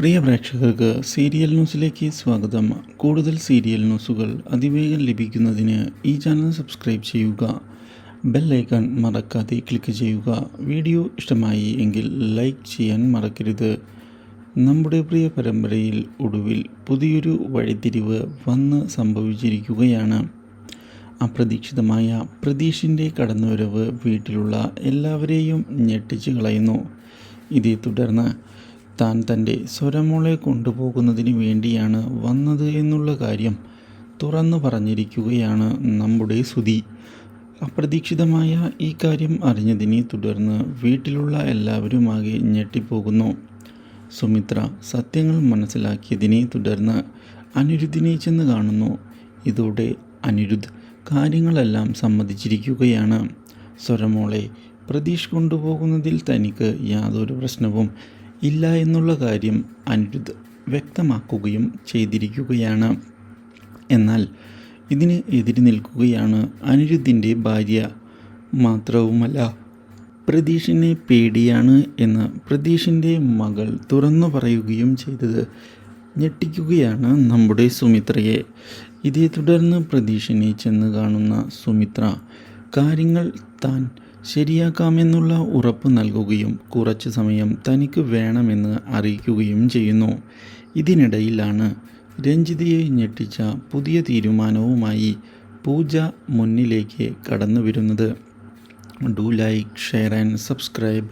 പ്രിയ പ്രേക്ഷകർക്ക് സീരിയൽ ന്യൂസിലേക്ക് സ്വാഗതം. കൂടുതൽ സീരിയൽ ന്യൂസുകൾ അതിവേഗം ലഭിക്കുന്നതിന് ഈ ചാനൽ സബ്സ്ക്രൈബ് ചെയ്യുക. ബെൽ ഐക്കൺ മറക്കാതെ ക്ലിക്ക് ചെയ്യുക. വീഡിയോ ഇഷ്ടമായി എങ്കിൽ ലൈക്ക് ചെയ്യാൻ മറക്കരുത്. നമ്മുടെ പ്രിയ പരമ്പരയിൽ ഒടുവിൽ പുതിയൊരു വഴിത്തിരിവ് വന്ന് സംഭവിച്ചിരിക്കുകയാണ്. അപ്രതീക്ഷിതമായ പ്രതീഷിൻ്റെ കടന്നുവരവ് വീട്ടിലുള്ള എല്ലാവരെയും ഞെട്ടിച്ചു കളയുന്നു. ഇതേ തുടർന്ന് താൻ തൻ്റെ സ്വരമോളെ കൊണ്ടുപോകുന്നതിന് വേണ്ടിയാണ് വന്നത് എന്നുള്ള കാര്യം തുറന്നു പറഞ്ഞിരിക്കുകയാണ് നമ്മുടെ സുധി. അപ്രതീക്ഷിതമായ ഈ കാര്യം അറിഞ്ഞതിനെ തുടർന്ന് വീട്ടിലുള്ള എല്ലാവരുമാകെ ഞെട്ടിപ്പോകുന്നു. സുമിത്ര സത്യങ്ങൾ മനസ്സിലാക്കിയതിനെ തുടർന്ന് അനിരുദ്ധിനെ ചെന്ന് കാണുന്നു. ഇതോടെ അനിരുദ്ധ് കാര്യങ്ങളെല്ലാം സമ്മതിച്ചിരിക്കുകയാണ്. സ്വരമോളെ പ്രതീഷ് കൊണ്ടുപോകുന്നതിൽ തനിക്ക് യാതൊരു പ്രശ്നവും ഇല്ല എന്നുള്ള കാര്യം അനിരുദ്ധ് വ്യക്തമാക്കുകയും ചെയ്തിരിക്കുകയാണ്. എന്നാൽ ഇതിന് എതിര് നിൽക്കുകയാണ് അനിരുദ്ധിൻ്റെ ഭാര്യ. മാത്രവുമല്ല, പ്രതീഷിനെ പേടിയാണ് എന്ന് പ്രതീഷിൻ്റെ മകൾ തുറന്നു പറയുകയും ചെയ്തത് ഞെട്ടിക്കുകയാണ് നമ്മുടെ സുമിത്രയെ. ഇതേ തുടർന്ന് പ്രതീഷിനെ ചെന്ന് കാണുന്ന സുമിത്ര കാര്യങ്ങൾ താൻ ശരിയാക്കാമെന്നുള്ള ഉറപ്പ് നൽകുകയും കുറച്ച് സമയം തനിക്ക് വേണമെന്ന് അറിയിക്കുകയും ചെയ്യുന്നു. ഇതിനിടയിലാണ് രഞ്ജിതയെ ഞെട്ടിച്ച പുതിയ തീരുമാനവുമായി പൂജ മുന്നിലേക്ക് കടന്നു വരുന്നത്. Do like, share and subscribe.